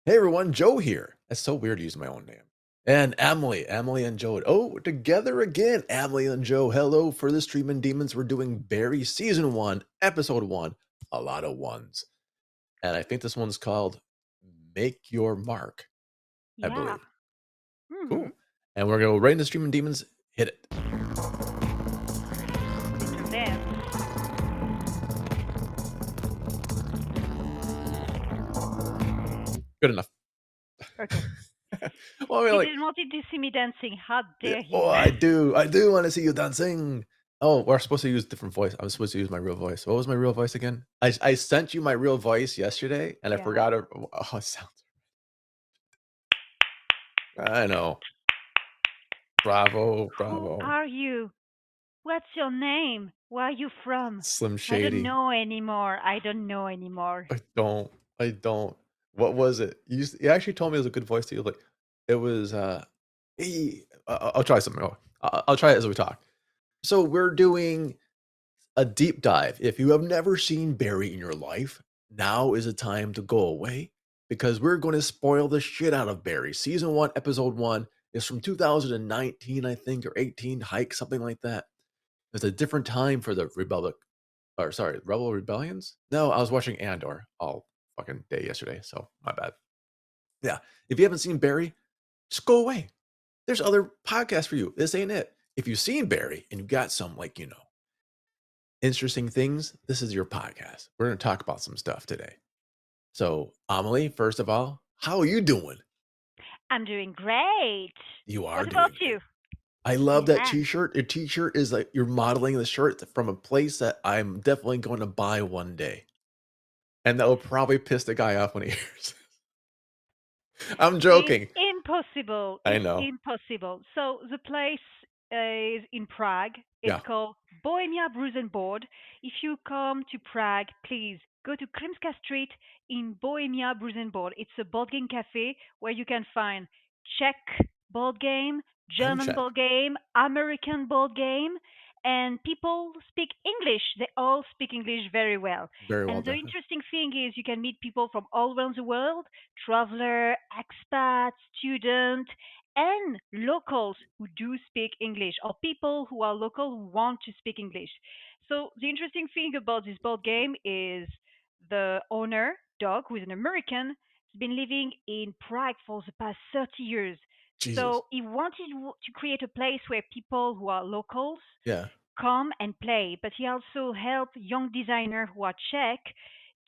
Hey everyone, Joe here. That's so weird to use my own name. And Emily and Joe. Oh, together again, Emily and Joe. Hello for the Streamin' Demons. We're doing Barry Season 1, Episode 1, a lot of ones. And I think this one's called Make Your Mark, I Yeah. believe. Hmm. Cool. And we're going to go right into Streamin' Demons. Hit it. Little dance. Good enough. Okay. Well, I mean, You like, didn't want to see me dancing. How yeah, dare oh, you? I do want to see you dancing. Oh, we're supposed to use different voice. I'm supposed to use my real voice. What was my real voice again? I sent you my real voice yesterday, and I Yeah. forgot it. Oh, it sounds. I know. Bravo, Who bravo. are you? What's your name? Where are you from? Slim I don't Shady. know anymore. I don't know anymore. I don't. I don't. What was it? You actually told me it was a good voice to you. Like, it was. Hey, I'll try something. I'll try it as we talk. So we're doing a deep dive. If you have never seen Barry in your life, now is the time to go away because we're going to spoil the shit out of Barry. Season 1, Episode 1 is from 2019, I think, or 18, Hike, something like that. It's a different time for the Republic, or sorry, Rebel Rebellions? No, I was watching Andor all fucking day yesterday, so my bad. Yeah, if you haven't seen Barry, just go away. There's other podcasts for you. This ain't it. If you've seen Barry and you've got some, like, interesting things, this is your podcast. We're going to talk about some stuff today. So, Amelie, first of all, how are you doing? I'm doing great. You are What about doing great. you? I love that Yeah. t-shirt. Your t-shirt is like you're modeling the shirt from a place that I'm definitely going to buy one day. And that will probably piss the guy off when he hears it. I'm It's joking. impossible. I It's know. impossible. So the place is in Prague. It's Yeah. called Bohemia Brusenboard. If you come to Prague, please go to Krimska Street in Bohemia Brusenboard. It's a board game cafe where you can find Czech board game, I'm German Czech. board game, American board game, and people speak English. They all speak English very well. Very well And the done. interesting thing is you can meet people from all around the world, traveler, expat, student, and locals who do speak English, or people who are local who want to speak English. So the interesting thing about this board game is the owner, Doug, who is an American, has been living in Prague for the past 30 years. Jesus. So he wanted to create a place where people who are locals Yeah. come and play, but he also helped young designers who are Czech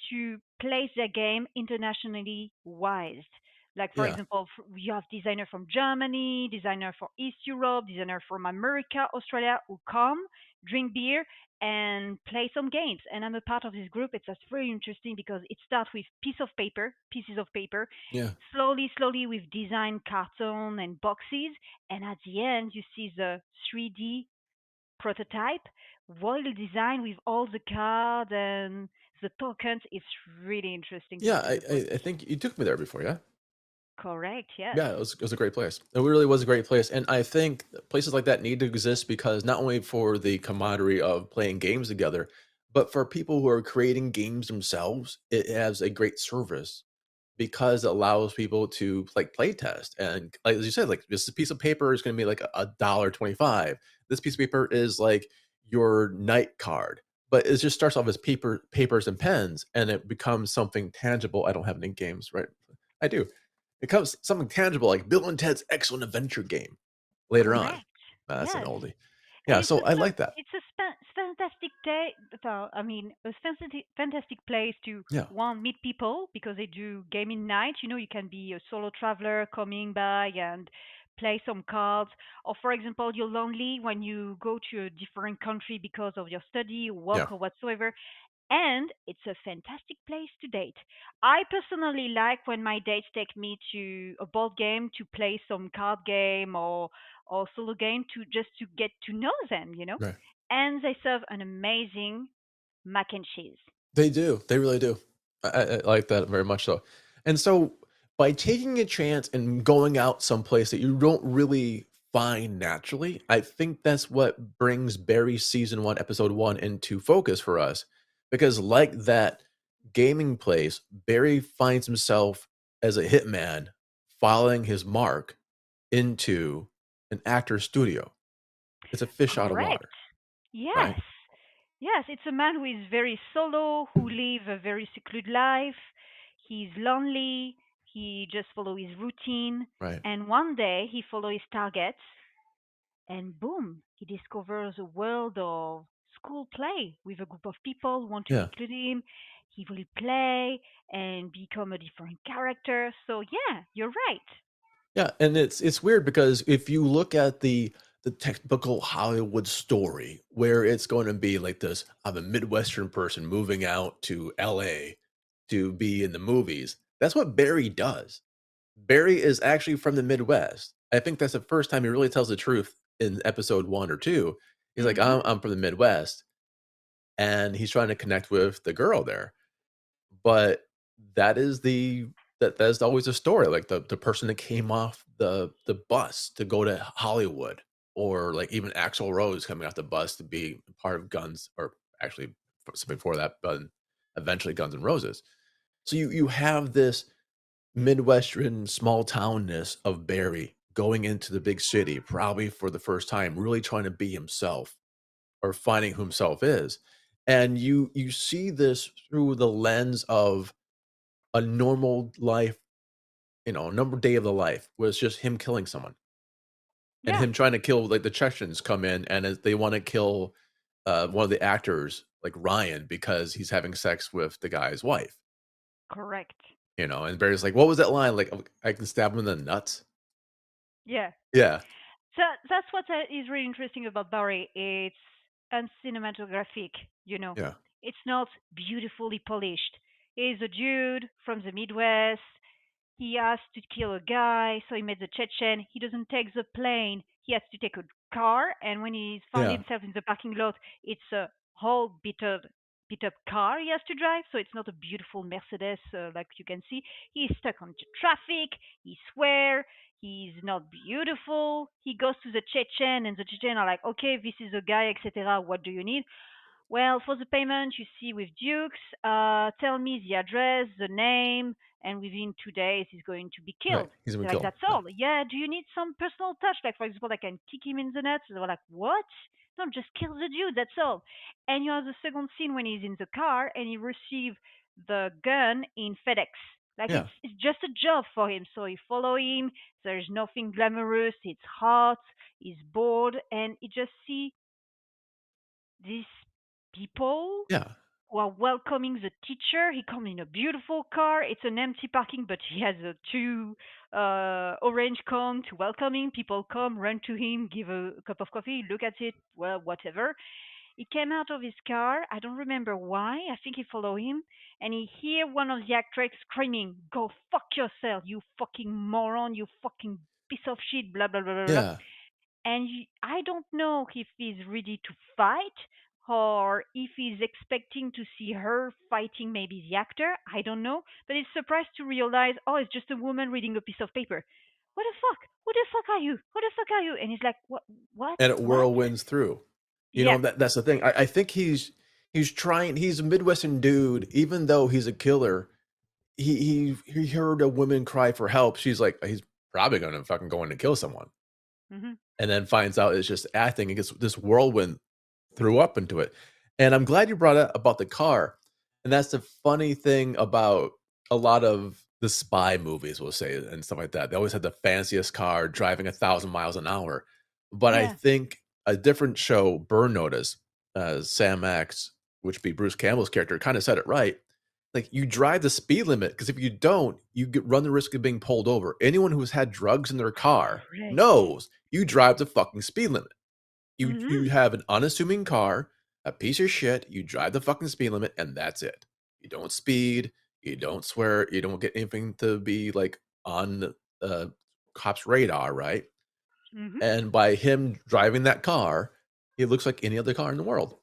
to place their game internationally wise. Like for Yeah. example, you have designer from Germany, designer for East Europe, designer from America, Australia who come, drink beer, and play some games. And I'm a part of this group. It's just very interesting because it starts with pieces of paper, Yeah. slowly with design carton and boxes, and at the end you see the 3D prototype, well designed with all the cards and the tokens. It's really interesting to Yeah, see I, the I process. I think you took me there before, yeah? Correct, yes. Yeah, it was a great place. It really was a great place, and I think places like that need to exist because not only for the camaraderie of playing games together, but for people who are creating games themselves, it has a great service because it allows people to like play test and like as you said, like this piece of paper is going to be like a dollar 25. This piece of paper is like your night card, but it just starts off as papers and pens, and it becomes something tangible. I don't have any games, right? I do. It comes something tangible like Bill and Ted's Excellent Adventure game later on. Correct. That's an Yes. oldie. And Yeah, so I like that. it's a fantastic day. I mean, a fantastic place to Yeah, one meet people because they do gaming night. You know, you can be a solo traveler coming by and play some cards. Or for example, you're lonely when you go to a different country because of your study, yeah, work, or whatsoever. And it's a fantastic place to date. I personally like when my dates take me to a board game to play some card game or solo game to just to get to know them, you know. right. And they serve an amazing mac and cheese. They do. They really do. I like that very much so. And so by taking a chance and going out someplace that you don't really find naturally, I think that's what brings Barry season 1 episode 1 into focus for us because like that gaming place, Barry finds himself as a hitman following his mark into an actor's studio. It's a fish out of Correct. water, right? Yes. Yes, it's a man who is very solo, who live a very secluded life. He's lonely. He just follow his routine. Right. And one day he follow his targets, and boom, he discovers a world of school play with a group of people who want to Yeah. include him. He will play and become a different character. So yeah, you're right. Yeah, and it's weird because if you look at the typical Hollywood story where it's going to be like this, I'm a Midwestern person moving out to LA to be in the movies. That's what Barry does. Barry is actually from the Midwest. I think that's the first time he really tells the truth in episode 1 or 2. He's like, Mhm. I'm from the Midwest, and he's trying to connect with the girl there. But that is that's always the story, like, the person that came off the bus to go to Hollywood, or, like, even Axl Rose coming off the bus to be part of Guns, or actually, before that, but eventually Guns N' Roses. So you have this Midwestern small townness of Barry going into the big city, probably for the first time, really trying to be himself, or finding who himself is, and you see this through the lens of a normal life, a normal day of the life was just him killing someone, and Yeah, him trying to kill, like, the Chechens come in, and they wanna kill, one of the actors, like Ryan, because he's having sex with the guy's wife, correct. and Barry's like, "What was that line?" Like, I can stab him in the nuts?" Yeah. Yeah, So that's what is really interesting about Barry. It's uncinematographic, you know. yeah, It's not beautifully polished. He's a dude from the Midwest. He has to kill a guy, so he made the Chechen. He doesn't take the plane. He has to take a car, and when he found yeah, himself in the parking lot, it's a whole beat up car he has to drive. So it's not a beautiful Mercedes like you can see. He's stuck on traffic. He swear he's not beautiful. He goes to the Chechen, and the Chechen are like, "Okay, this is a guy, etc. What do you need?" Well, for the payment, you see with Dukes, tell me the address, the name, and within 2 days he's going to be right, killed. he's gonna They're like, kill him, that's yeah, all. Yeah, do you need some personal touch? Like, for example, I can kick him in the nuts. They were like, what? No, just kill the dude, that's all. And you have the second scene when he's in the car and he receives the gun in FedEx. Like, yeah, it's just a job for him. So you follow him. There's nothing glamorous. It's hot. He's bored. And you just see these people yeah, who are welcoming the teacher. He comes in a beautiful car. It's an empty parking, but he has a two orange cone to welcome him. People come, run to him, give a cup of coffee, look at it, well, whatever. He came out of his car. I don't remember why. I think he followed him, and he hear one of the actors screaming, "Go fuck yourself, you fucking moron, you fucking piece of shit!" Blah blah blah blah blah. yeah, And I don't know if he's ready to fight or if he's expecting to see her fighting maybe the actor. I don't know. But he's surprised to realize, oh, it's just a woman reading a piece of paper. What the fuck? Who the fuck are you? Who the fuck are you? And he's like, what? What? and it What? whirlwinds through. Yeah. That's the thing. I think he's trying. He's a Midwestern dude, even though he's a killer. He heard a woman cry for help. She's like, he's probably gonna fucking go in to kill someone, Hmm. and then finds out it's just acting. And gets this whirlwind threw up into it. And I'm glad you brought up about the car. And that's the funny thing about a lot of the spy movies, we'll say, and stuff like that. They always had the fanciest car driving 1,000 miles an hour. But I Yeah. think a different show, Burn Notice, Sam X, which be Bruce Campbell's character, kind of said it right. Like, you drive the speed limit, because if you don't, run the risk of being pulled over. Anyone who's had drugs in their car Correct. knows you drive the fucking speed limit. You Hmm. have an unassuming car, a piece of shit, you drive the fucking speed limit, and that's it. You don't speed, you don't swear, you don't get anything to be, like, on the, cops' radar, right? Hmm. And by him driving that car, he looks like any other car in the world,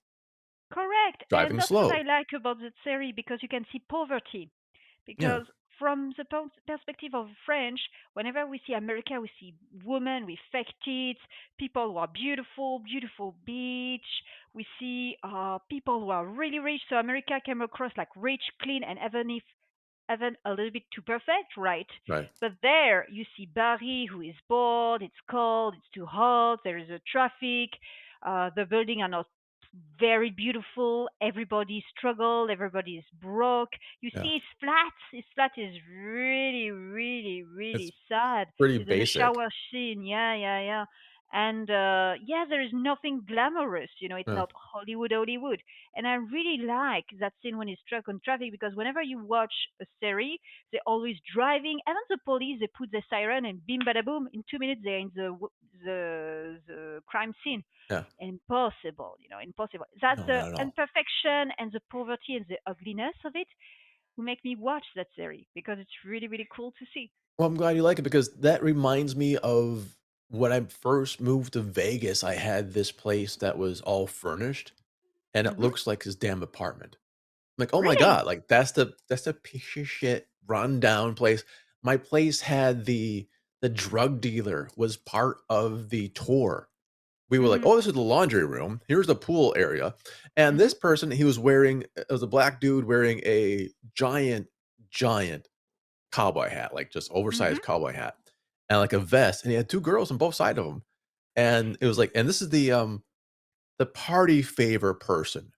Correct. And driving that's what I slow. like about the series because you can see poverty. Yeah, Because from the perspective of French, whenever we see America, we see women with fake teeth, people who are beautiful, beautiful beach. We see people who are really rich. So America came across like rich, clean, and even if even a little bit too perfect, right? Right. But there you see Barry who is bored, it's cold, it's too hot, there is a traffic, the building are not very beautiful, everybody struggle, everybody is broke. You Yeah. see his flat is really, really, It's really sad. pretty There's a basic. shower scene, yeah, yeah, yeah. And yeah, there is nothing glamorous, it's Yeah. not Hollywood. And I really like that scene when he's stuck on traffic because whenever you watch a series, they're always driving, and then the police they put the siren and bim bada boom, in 2 minutes they're in the crime scene. Yeah. Impossible, impossible. That No, the not at all. imperfection and the poverty and the ugliness of it will make me watch that series because it's really, really cool to see. Well, I'm glad you like it because that reminds me of when I first moved to Vegas. I had this place that was all furnished, and it Hmm. looks like his damn apartment. I'm like, oh my Really? god, like that's the piece of shit rundown place. My place had the drug dealer was part of the tour. We were like, Hmm. oh, this is the laundry room. Here's the pool area, and Hmm. this person he was wearing it was a black dude wearing a giant cowboy hat, like just Hmm. oversized cowboy hat, and like a vest, and he had 2 girls on both sides of him, and it was like, and this is the party favor person.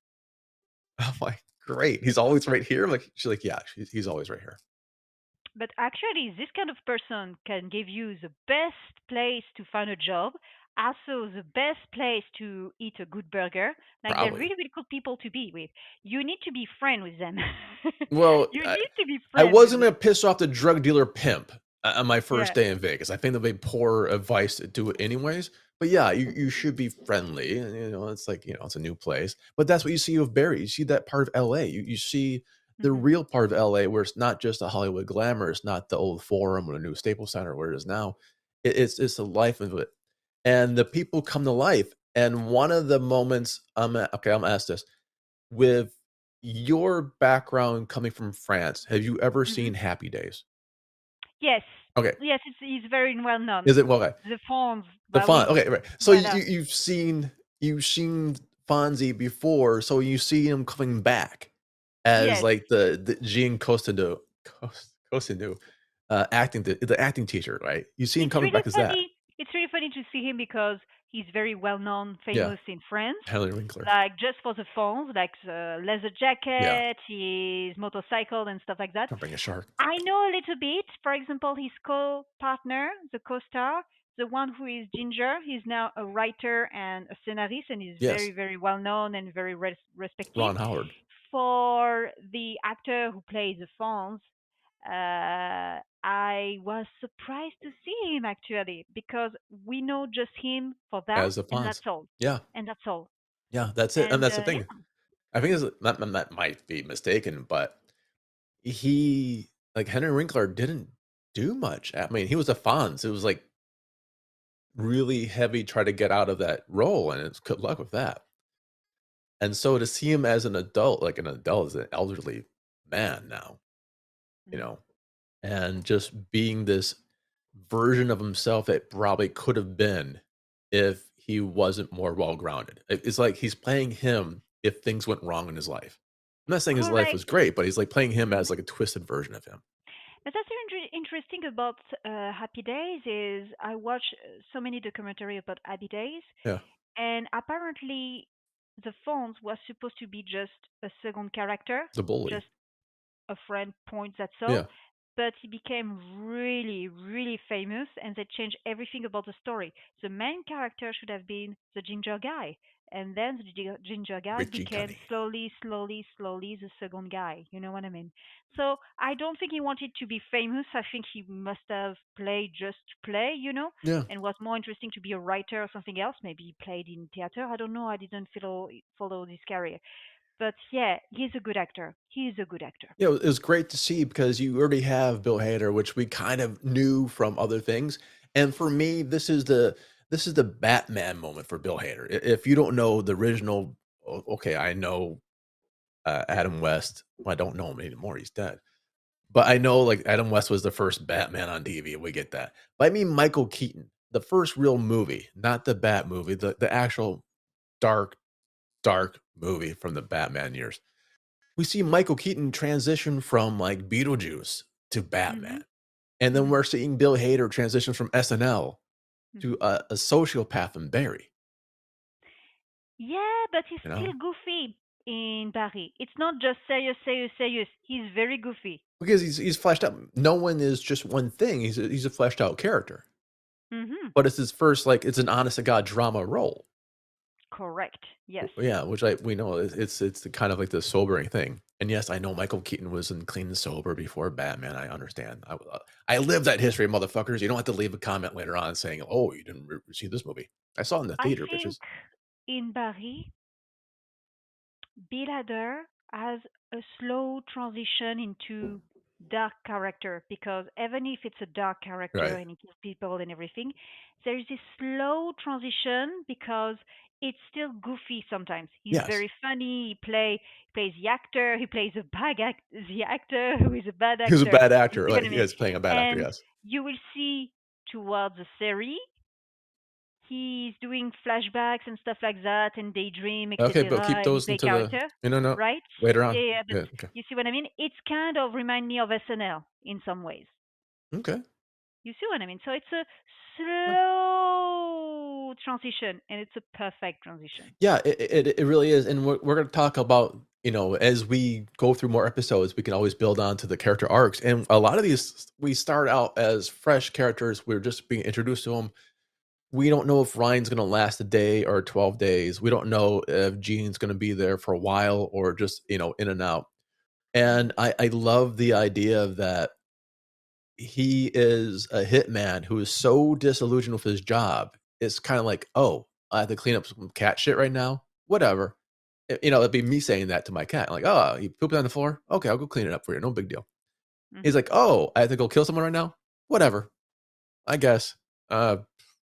I'm like, "Great, he's always right here?" I'm like she's like, "Yeah, he's always right here." But actually, this kind of person can give you the best place to find a job, also the best place to eat a good burger. Like they're Probably. really, really good people to be with. You need to be friend with them. Well, You need to be I friend with wasn't them. gonna piss off the drug dealer pimp on my first Yeah. day in Vegas. I think that'd be poor advice to do it anyways. But yeah, you should be friendly, and it's like it's a new place. But that's what you see of Barry. You see that part of LA. You see the Hmm. real part of LA where it's not just a Hollywood glamour. It's not the old Forum or the new Staples Center where it is now. It's the life of it, and the people come to life. And one of the moments, okay, I'm gonna ask this with your background coming from France, have you ever Hmm. seen Happy Days? Yes. Okay. Yes, it's very well known. Is it well, okay. The fonts, The bah font, oui. okay, right. So Voilà. you've seen Fonzie before, so you see him coming back as Yes. like the Jean Cousineau, acting the acting teacher, right? You see him It's coming really back as that. funny. It's really funny to see him because he's very well known, Yeah, famous in France. Henry Winkler. Like just for the phones, like the leather Yeah, jacket, his motorcycle and stuff like that. don't bring a shark. I know a little bit. For example, his co-partner, the co-star, the one who is Ginger, he's now a writer and a scenarist, and he's very, Yes, very well known and very respected. Ron Howard. For the actor who plays the Fonz, I was surprised to see him actually because we know just him for that, As the and that's Fonz. all. Yeah, And that's all. yeah, that's it, and And that's the thing. yeah. I think it's that might be mistaken, but he like Henry Winkler didn't do much. I mean, he was a Fonz. It was like really heavy try to get out of that role, and it's good luck with that. And so to see him as an adult, like an adult as an elderly man now, you Mhm. know, and just being this version of himself that probably could have been if he wasn't more well grounded. It's like he's playing him if things went wrong in his life. I'm not saying his life Correct. was great, but he's like playing him as Mhm. like a twisted version of him. But that's interesting about Happy Days is I watch so many documentary about Happy Days, Yeah, and apparently the Fonz was supposed to be just a second character, the bully. just a friend point, that's all. Yeah, But he became really, really famous, and they changed everything about the story. The main character should have been the ginger guy, and then the ginger guy Richie became Cunningham. slowly, slowly, slowly the second guy. You know what I mean? So I don't think he wanted to be famous. I think he must have played just to play, Yeah. and was more interesting to be a writer or something else. Maybe he played in theater. I don't know. I didn't follow this career. But yeah, he's a good actor. He is a good actor. Yeah, it was great to see because you already have Bill Hader, which we kind of knew from other things. And for me, this is the Batman moment for Bill Hader. If you don't know the original, okay, I know Adam West. Well, I don't know him anymore; he's dead. But I know like Adam West was the first Batman on TV. We get that. But I mean Michael Keaton, the first real movie, not the Bat movie, the actual dark movie from the Batman years. we see Michael Keaton transition from like Beetlejuice to Batman, Mhm. and then Mhm. we're seeing Bill Hader transition from SNL to Mhm. a sociopath in Barry. Yeah, but he's You still know, goofy in Barry. It's not just serious, serious, serious. He's very goofy. because he's fleshed out. No one is just one thing. He's a fleshed out character, Mhm. but it's his first like it's an honest to god drama role. Correct. Yes. Yeah, which we know it's the kind of like the sobering thing. And yes, I know Michael Keaton was in Clean and Sober before Batman. I understand. I live that history, motherfuckers. You don't have to leave a comment later on saying, "Oh, you didn't see this movie." I saw it in the I theater, think bitches. in Barry, Bill Hader has a slow transition into dark character because even if it's a dark character Right. and he kills people and everything, there is this slow transition because it's still goofy sometimes. He's Yes. very funny. He plays the actor. He plays the actor who is a bad He was a actor. bad You actor. see what Like I he mean? is playing a bad actor. And Yes. you will see towards the series he's doing flashbacks and stuff like that and daydream, Okay, but etc. keep And he those play into the character, no right? later Yeah, on. yeah, but Yeah. Okay. you see what I mean? It's kind of remind me of SNL in some ways. Okay. You see what I mean? So it's a Well, slow transition and it's a perfect transition. yeah, it really is, and we're going to talk about as we go through more episodes, we can always build on to the character arcs, and a lot of these we start out as fresh characters. We're just being introduced to them. We don't know if Ryan's going to last a day or 12 days. We don't know if Gene's going to be there for a while or just in and out. And Mm. I love the idea that he is a hitman who is so disillusioned with his job. It's kind of like, oh, I have to clean up some cat shit right now. Whatever. It'd be me saying that to my cat. Like, oh, you pooped on the floor? Okay, I'll go clean it up for you. No big deal. He's Mm-hmm. like, oh, I have to go kill someone right now? Whatever. I guess. Uh,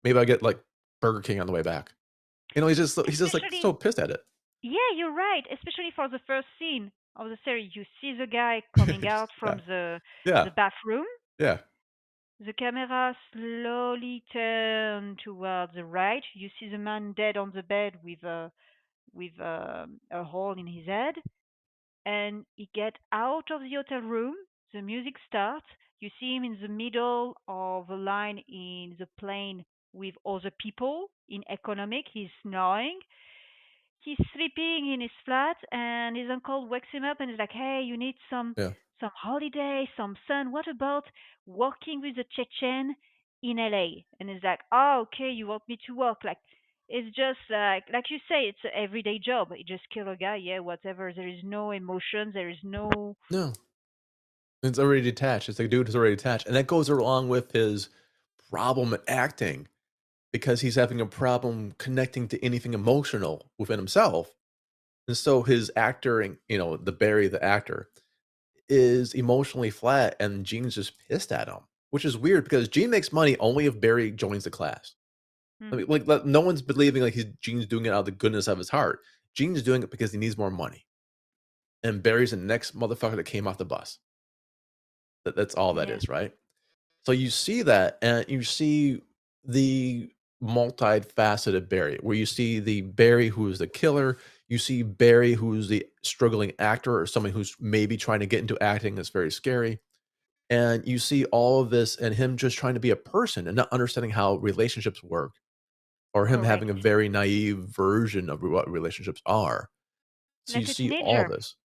maybe I get like Burger King on the way back. He's just like so Especially, pissed at it. yeah, you're right. Especially for the first scene of the series, you see the guy coming out Yeah. from the Yeah. bathroom. Yeah. The camera slowly turns towards the right. You see the man dead on the bed with a hole in his head, and he get out of the hotel room. The music starts. You see him in the middle of a line in the plane with other people in economic. He's snoring. He's sleeping in his flat, and his uncle wakes him up and is like, "Hey, you need Yeah. some holiday, some sun. What about working with the Chechen in LA?" And he's like, "Oh, okay, you want me to work?" Like, it's just like you say, it's an everyday job. You just kill a guy, yeah, whatever. There is no emotion. There is no. No. It's already detached. It's like dude is already detached. And that goes along with his problem at acting because he's having a problem connecting to anything emotional within himself. And so his acting, the Barry, the actor, is emotionally flat, and Gene's just pissed at him, which is weird because Gene makes money only if Barry joins the class. I Hmm. mean, no one's believing like Gene's doing it out of the goodness of his heart. Gene's doing it because he needs more money, and Barry's the next motherfucker that came off the bus. That's all that Yeah, is, right? So you see that, and you see the multifaceted Barry, where you see the Barry who is the killer. You see Barry who's the struggling actor or someone who's maybe trying to get into acting. That's very scary. And you see all of this and him just trying to be a person and not understanding how relationships work, or him having a correct. very naive version of what relationships are. So you Like a see all teenager. this.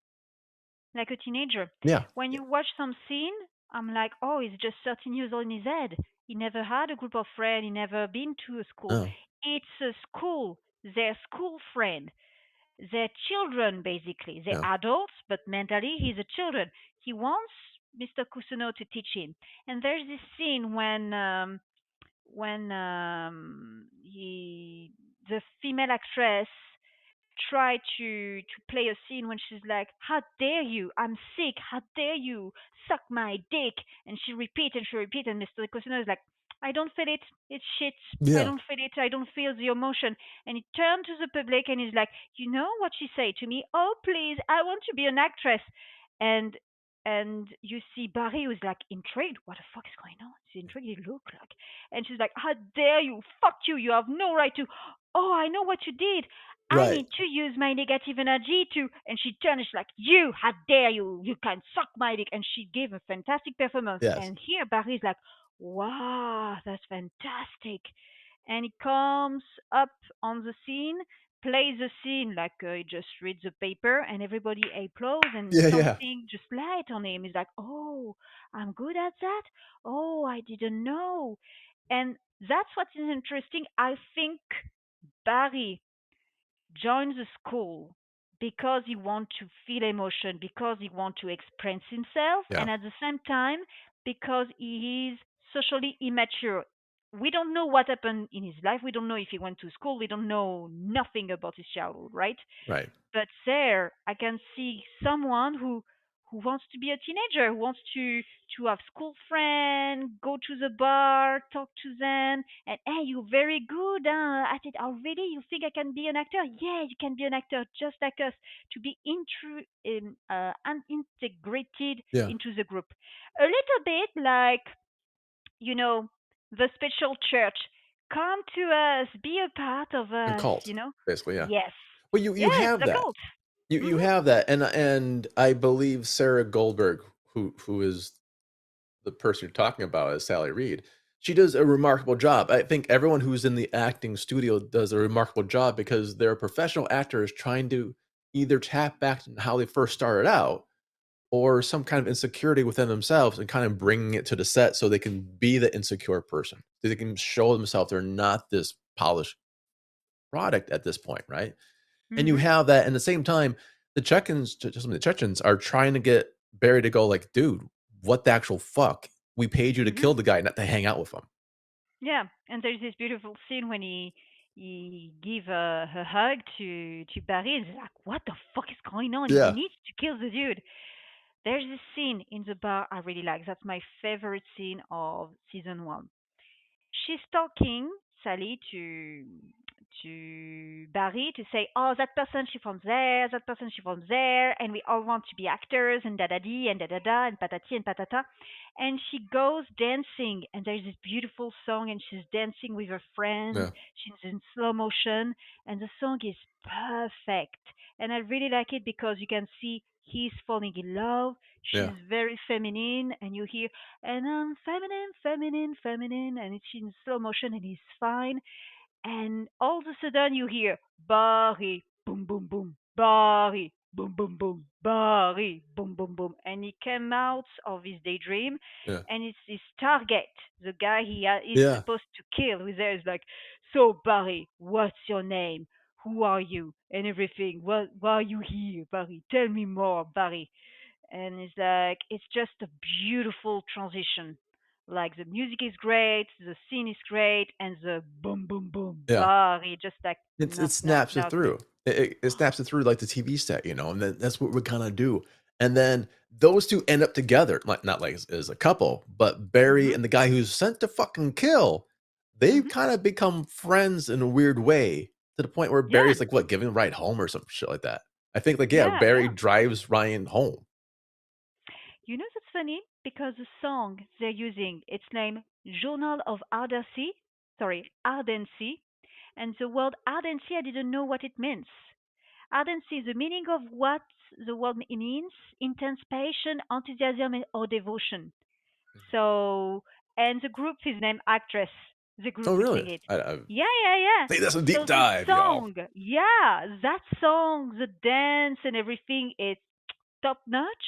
Like a teenager. Yeah. When you watch some scene, I'm like, oh, he's just 13 years old in his head. He never had a group of friends. He never been to a school. Oh, It's a school, their school friend, their children, basically. They're yeah. adults, but mentally he's a children. He wants Mr. Cousineau to teach him. And there's this scene when the female actress try to play a scene when she's like, "How dare you? I'm sick. How dare you suck my dick?" And she repeat, and Mr. Cosino is like, "I don't feel it. It's shit. I Yeah. don't feel it. I don't feel the emotion." And he turned to the public and he's like, "You know what she said to me? Oh, please, I want to be an actress." And and you see Barry who's like intrigued. What the fuck is going on? He's intrigued. He look like, and she's like, "How dare you? Fuck you! You have no right to." "Oh, I know what you did. I Right. need to use my negative energy to." And she turned, she's like, "You, how dare you? You can suck my dick." And she gave a fantastic performance. Yes. And here Barry's like, "Wow, that's fantastic." And he comes up on the scene, plays the scene like he just reads the paper, and everybody applauds, and Yeah, yeah. something just light on him. He's like, "Oh, I'm good at that. Oh, I didn't know." And that's what is interesting. I think Barry joins the school because he wants to feel emotion, because he wants to express himself, Yeah. and at the same time because he is socially immature. We don't know what happened in his life. We don't know if he went to school. We don't know nothing about his childhood, right? Right. But there I can see someone who wants to be a teenager, who wants to have school friends, go to the bar, talk to them, and hey, you're very good at it. Oh, really? You think I can be an actor? Yeah, you can be an actor just like us. To be integrated Yeah. into the group, a little bit like, you know, the special church. Come to us, be a part of A us. cult, basically, yeah. Yes, Well, you yeah, it's have a that. cult. You Mhm. have that, and I believe Sarah Goldberg, who is the person you're talking about as Sally Reed, she does a remarkable job. I think everyone who's in the acting studio does a remarkable job because they're professional actors trying to either tap back to how they first started out or some kind of insecurity within themselves and kind of bringing it to the set so they can be the insecure person. So they can show themselves they're not this polished product at this point, right? And you Mhm. have that, and at the same time, the Chechens, just the Chechens are trying to get Barry to go like, "Dude, what the actual fuck? We paid you to Mhm. kill the guy, not to hang out with him." Yeah, and there's this beautiful scene when he give a hug to Barry, and he's like, "What the fuck is going on? He Yeah. needs to kill the dude." There's this scene in the bar I really like. That's my favorite scene of season one. She's talking, Sally, to Barry to say, "Oh, that person she from there, that person she from there, and we all want to be actors and da da dee and da da da and patati and patata." And she goes dancing, and there's this beautiful song, and she's dancing with her friends. Yeah. She's in slow motion, and the song is perfect. And I really like it because you can see he's falling in love. Yeah. She's very feminine, and you hear, and I'm feminine, feminine, feminine, and it's in slow motion, and he's fine. And all of a sudden you hear Barry, boom, boom, boom, Barry, boom, boom, boom, Barry, boom, boom, boom, and he came out of his daydream, Yeah. and it's his target, the guy is Yeah. supposed to kill. Who's there is like, "So Barry, what's your name? Who are you? And everything. Why are you here, Barry? Tell me more, Barry." And it's like it's just a beautiful transition. Like the music is great, the scene is great, and the boom boom boom Yeah. body just like It knock knock snaps it knock. through. It snaps it through like the TV set, and then that's what we're gonna do. And then those 2 end up together, like, not like as a couple, but Barry Mhm. and the guy who's sent to fucking kill, they Mhm. kinda become friends in a weird way to the point where Yeah. Barry's like, what, giving a ride home or some shit like that. I think, like, yeah, Yeah. Barry Yeah. drives Ryan home. You know that's funny because the song they're using its name Journal of Ardency. Sorry, Ardency. And the word Ardency I didn't know what it means. Ardency, the meaning of what the word means, intense passion, enthusiasm, or devotion. So, and the group is named Actress, the group Oh, who really? sing it. I Yeah, yeah, yeah. think that's a deep So the dive, y'all. song, yeah, that song, the dance and everything, it's top notch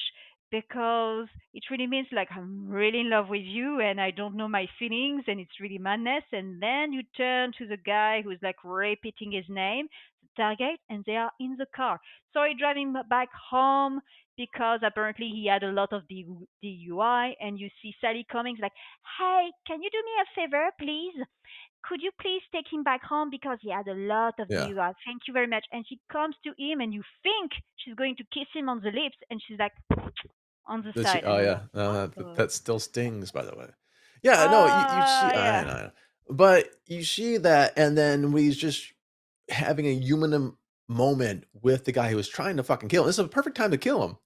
because it really means like I'm really in love with you and I don't know my feelings and it's really madness. And then you turn to the guy who's like repeating his name, the target, and they are in the car. Sorry, driving back home because apparently he had a lot of DUI. And you see Sally coming, like, "Hey, can you do me a favor, please? Could you please take him back home because he had a lot of Yeah. DUI. Thank you very much." And she comes to him, and you think she's going to kiss him on the lips, and she's like on the Does she? side, Oh, and you're yeah. like, what That the? that still stings, by the way. Yeah, no, you see, I know, Yeah. I know. But you see that, and then we just having a human moment with the guy who was trying to fucking kill him. This is a perfect time to kill him.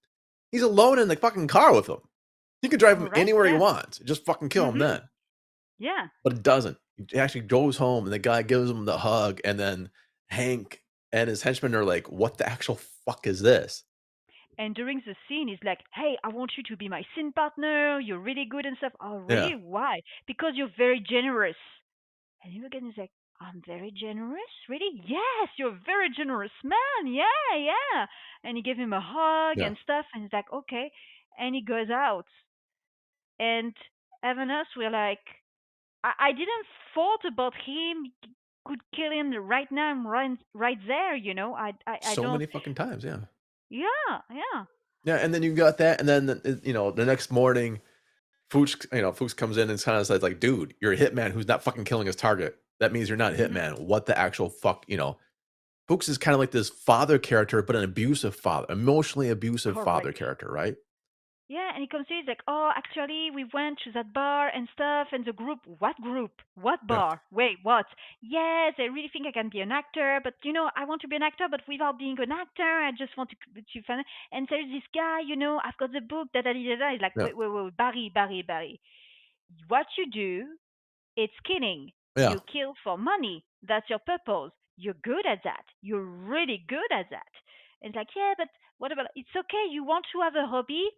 He's alone in the fucking car with him. He could drive him Correct. anywhere he Yeah. wants. Just fucking kill him Mhm. then. Yeah. But it doesn't. He actually goes home, and the guy gives him the hug, and then Hank and his henchmen are like, "What the actual fuck is this?" And during the scene, he's like, "Hey, I want you to be my scene partner. You're really good and stuff." "Oh, Yeah. really? Why?" "Because you're very generous." And you again is like, "I'm very generous? Really?" "Yes, you're a very generous man. Yeah, yeah." And he gave him a hug Yeah. and stuff, and he's like, "Okay." And he goes out. And Evan us, we're like, I didn't thought about him could kill him right now, right there. I So don't. many fucking times, yeah. Yeah, yeah. Yeah, and then you got that, and then, the next morning, Fuchs comes in and kinda says like, "Dude, you're a hitman who's not fucking killing his target. That means you're not a Hmm. hitman. What the actual fuck," Fuchs is kinda like this father character, but an abusive father, emotionally abusive father Correct. character, right? Yeah, and he comes in, he's like, "Oh, actually, we went to that bar and stuff, and the group, what group? What Yeah. bar? Wait, what? Yes, I really think I can be an actor, but I want to be an actor, but without being an actor, I just want to find." And there's this guy, I've got the book, da da da da. He's like, Yeah. "Wait, wait, wait, Barry, Barry, Barry. What you do, it's killing. Yeah. You kill for money. That's your purpose. You're good at that. You're really good at that." And it's like, "Yeah, but what about? It's okay. You want to have a hobby?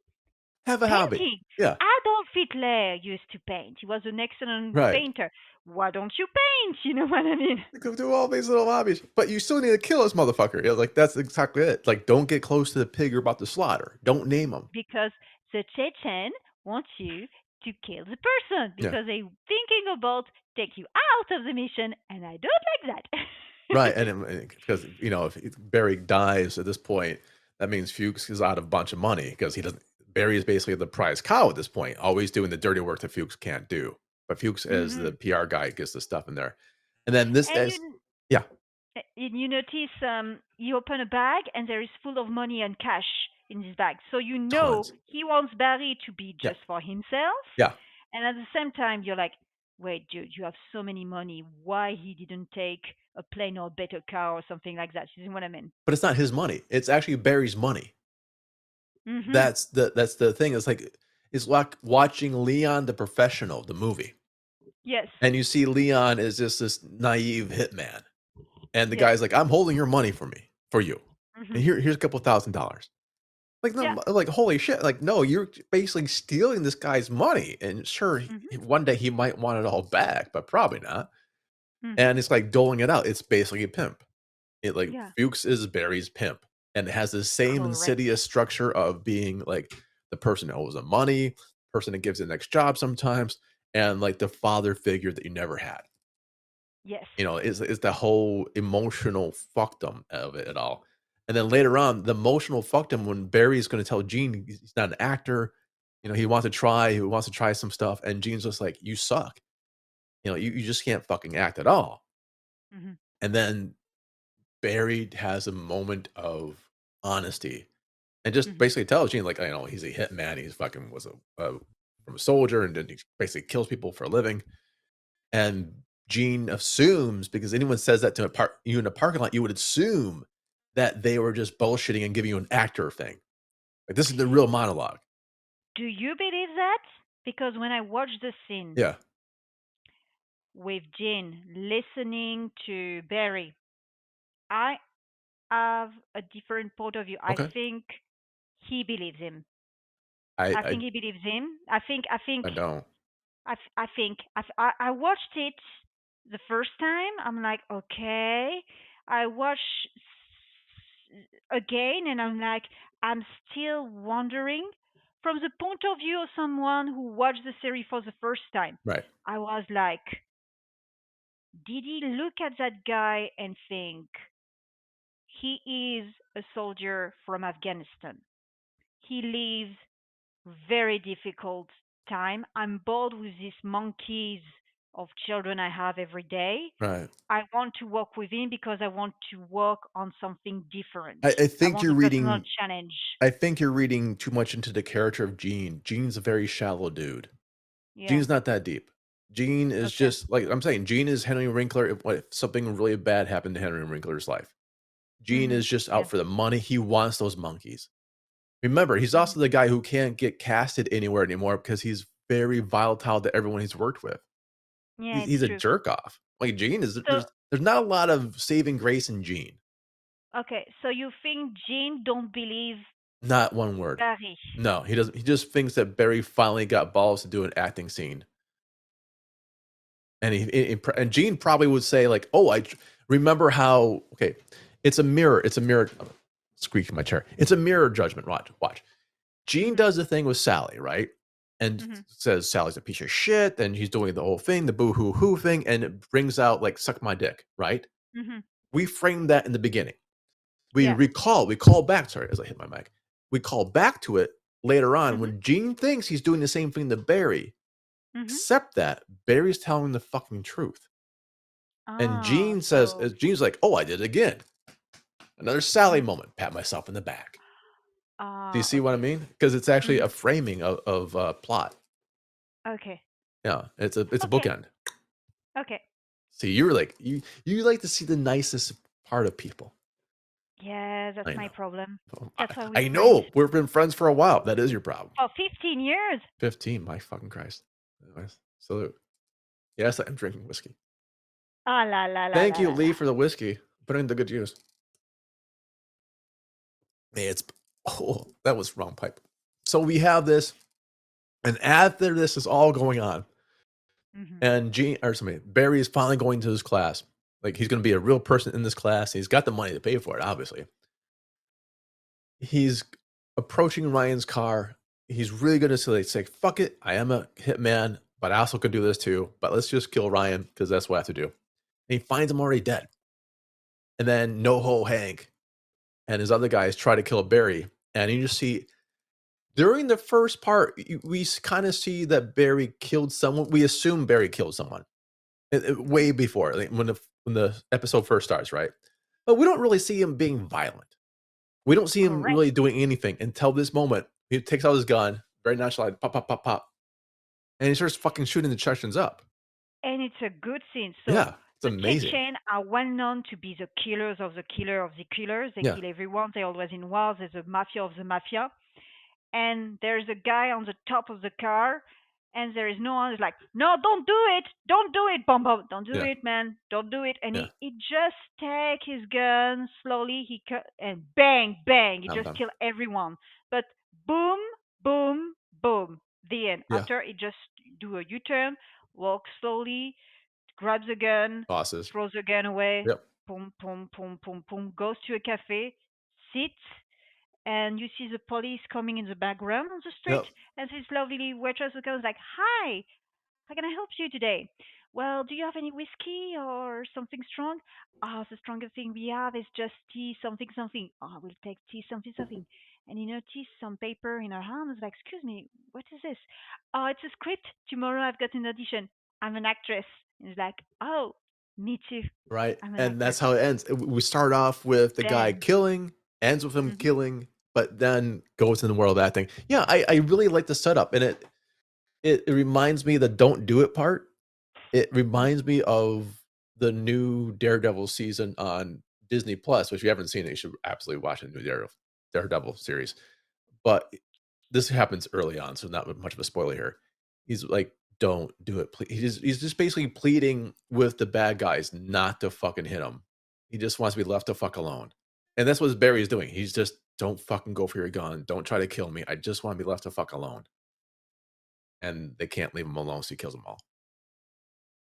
Have a hobby. Painting. Yeah. Adolf Hitler used to paint. He was an excellent Right. painter. Why don't you paint? You know what I mean?" Go do all these little hobbies, but you still need to kill this motherfucker. Yeah, like, that's exactly it. Like, don't get close to the pig you're about to slaughter. Don't name him. Because the Chechen want you to kill the person Yeah. because they thinking about take you out of the mission, and I don't like Right, that. because, if Barry dies at this point, that means Fuchs is out of a bunch of money because he doesn't Barry is basically the prize cow at this point, always doing the dirty work that Fuchs can't do. But Fuchs, as the Hmm. PR guy, gets the stuff in there. And then this And is yeah, you notice you open a bag and there is full of money and cash in this bag. So tons. he wants Barry to be Yeah, just for himself. yeah, And at the same time, you're like, wait, dude, you have so many money. Why he didn't take a plane or better car or something like that? You see what I mean? but it's not his money. It's actually Barry's money. Mm-hmm. That's the thing. It's like watching Leon the Professional, the movie, Yes. and you see Leon is just this naive hitman, and the Yes. guy's like, "I'm holding your money for you, Mm-hmm. and here's a couple $1,000." Like, Yeah. no, like, holy shit, like, no, you're basically stealing this guy's money, and sure, Mm-hmm. one day he might want it all back, but probably not, Mm-hmm. and it's like doling it out. It's basically a pimp. Like, Yeah. Fuchs is Barry's pimp, and it has the same Correct. insidious structure of being, like, the person that owes him money, person that gives the next job sometimes, and, like, the father figure that you never had. Yes. Is the whole emotional fuckdom of it all. And then later on, the emotional fuckdom when Barry's gonna tell Gene he's not an actor, he wants to try some stuff, and Gene's just like, "You suck." You just can't fucking act at all. Mm-hmm. And then Barry has a moment of honesty and just Mm-hmm. basically tells Gene, like, he's a hitman, he's fucking was from a soldier, and then he basically kills people for a living. And Gene assumes because anyone says that to you in a parking lot, you would assume that they were just bullshitting and giving you an actor thing. Like, this is the real monologue. Do you believe that? Because when I watched the scene Yeah. with Jane listening to Barry, I have a different point of view. I Okay. think he believes him. I I I think he believes him. I think I don't. I watched it the first time. I'm like, okay. I watch again, and I'm like, I'm still wondering from the point of view of someone who watched the series for the first time. Right. I was like, did he look at that guy and think he is a soldier from Afghanistan? He lives very difficult time. I'm bored with these monkeys of children I have every day. Right. I want to work with him because I want to work on something different. I I think want you're a personal reading challenge. I think you're reading too much into the character of Gene. Gene's a very shallow dude. Yeah. Gene's not that deep. Gene is Okay. just like I'm saying, Gene is Henry Winkler if something really bad happened to Henry Winkler's life. Gene Mhm. is just Yeah. out for the money. He wants those monkeys. Remember, he's Mhm. also the guy who can't get casted anywhere anymore because he's very volatile to everyone he's worked with. Yeah, it's He's a true. jerk off. Like Gene is So there's not a lot of saving grace in Gene. okay, so you think Jean don't believe Not one word. Barry? No, he doesn't. He just thinks that Barry finally got balls to do an acting scene, and and Gene probably would say like, "Oh, I remember how." Okay, it's a mirror. It's a mirror. Squeaking my chair. It's a mirror judgment. Watch. Gene Mhm. does the thing with Sally, right? And Mhm. says Sally's a piece of shit. Then he's doing the whole thing, the boo hoo hoo thing, and it brings out like "suck my dick," right? Mhm. We framed that in the beginning. Yeah. We call back. Sorry, as I hit my mic, we call back to it later on Mhm. when Gene thinks he's doing the same thing to Barry, Mhm. except that Barry's telling the fucking truth. And Ah, Gene says, so Gene's like, "Oh, I did it again." Another Sally mm, moment. Pat myself in the back. Do you see what I okay. mean? Because it's actually a Mhm. framing of plot. Okay. Yeah, it's a Okay. bookend. Okay. See, you were like you like to see the nicest part of people. Yeah, that's I my know. problem. I, That's why we're I friends. know. We've been friends for a while. That is your problem. For 15 years. 15, my fucking Christ. Anyways, salute. Yes, I'm drinking whiskey. Ah la la la Thank la you, la la. Lee, for the whiskey. Putting the good use. Man, it's oh, that was wrong pipe. So we have this, and after this is all going on, Mhm. and Gene or somebody, Barry is finally going to his class. Like he's going to be a real person in this class. He's got the money to pay for it, obviously. He's approaching Ryan's car. He's really going to say, "Fuck it, I am a hitman, but I also could do this too. But let's just kill Ryan because that's what I have to do." And he finds him already dead. And then NoHo Hank and his other guys try to kill Barry, and you just see during the first part, we kind of see that Barry killed someone. We assume Barry killed someone way before, like when the episode first starts, right? But we don't really see him being violent. We don't see him Correct. really doing anything until this moment. He takes out his gun, very nonchalant, pop, pop, pop, pop, and he starts fucking shooting the Chechens up. And it's a good scene. So Yeah, it's the amazing. Chechen are well known to be the killers of the killer of the killers. They Yeah, kill everyone. They're always in wars. There's a mafia of the mafia. And there's a guy on the top of the car, and there is no one who's like, no, don't do it, bum bum, don't do yeah, it, man, don't do it. And yeah. he just take his gun slowly, and bang, bang, he Bam, just bam. kill everyone. But boom, boom, boom, the end. Yeah, After he just do a U-turn, walk slowly, grabs a gun, bosses. throws the gun away, Yep. boom, boom, boom, boom, boom, goes to a cafe, sits, and you see the police coming in the background on the street, Yep. and this lovely waitress goes like, "Hi, how can I help you today? Well, do you have any whiskey or something strong? Ah, the strongest thing we have is just tea, something, something. Ah, we'll take tea, something, something." And he noticed some paper in her hand. It's like, "Excuse me, what is this?" "Oh, it's a script. Tomorrow I've got an audition. I'm an actress." And he's like, "Oh, me too. Right. I'm an And that's actress." how it ends. We start off with the guy Bam. killing, ends with him Mhm. killing, but then goes in the world acting. Yeah, I really like the setup, and it reminds me the "don't do it" part. It Mhm. reminds me of the new Daredevil season on Disney Plus, which if you haven't seen it, you should absolutely watch the new Daredevil series. But this happens early on, so not much of a spoiler here. He's like, "Don't do it, please." He's just basically pleading with the bad guys not to fucking hit him. He just wants to be left the fuck alone, and that's what Barry's doing. He's just, "Don't fucking go for your gun. Don't try to kill me. I just want to be left the fuck alone." And they can't leave him alone, so he kills them all.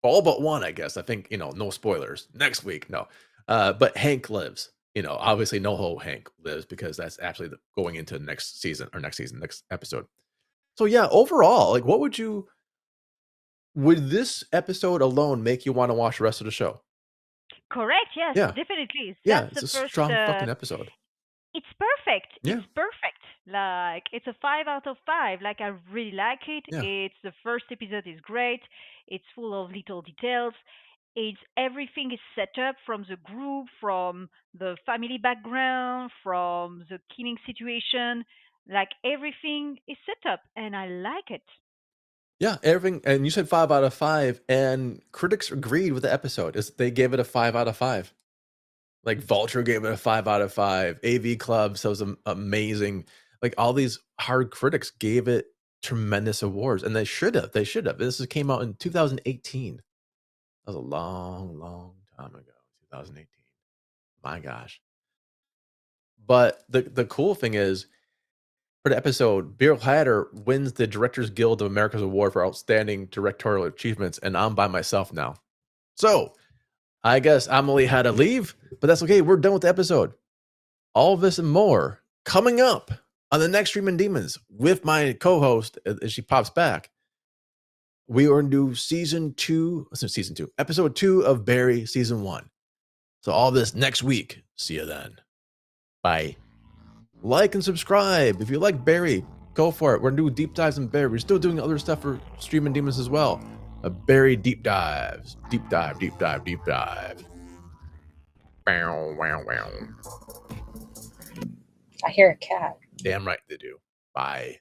All but one, I guess. I think, no spoilers. Next week, no. But Hank lives. Obviously, NoHo Hank lives because that's actually going into next episode. So yeah, overall, like, would this episode alone make you want to watch the rest of the show? Correct. Yes, Yeah, definitely. yeah, That's it's the a first. strong fucking episode. It's perfect. Yeah, It's perfect. Like it's a 5 out of 5. Like I really like it. yeah, It's the first episode is great. It's full of little details. It's everything is set up from the group, from the family background, from the killing situation. Like everything is set up, and I like it. yeah. Everything, and you said 5 out of 5, and critics agreed with the episode. They gave it a 5 out of 5. Like Vulture gave it a 5 out of 5. AV Club so it was amazing. Like all these hard critics gave it tremendous awards, and they should have. They should have. Came out in 2018. That was a long, long time ago, 2018. My gosh. But the cool thing is, for the episode, Beryl Hatter wins the Directors Guild of America's Award for Outstanding Directorial Achievements, and I'm by myself now. So, I guess Amelie had to leave, but that's okay. We're done with the episode. All this and more coming up on the next Streamin' Demons with my co-host as she pops back. We are going to do episode 2 of Barry season 1. So all this next week. See you then. Bye. Like and subscribe. If you like Barry, go for it. We're going to do deep dives in Barry. We're still doing other stuff for Streamin' Demons as well. Barry deep dives. Deep dive. Wow, wow, wow. I hear a cat. Damn right they do. Bye.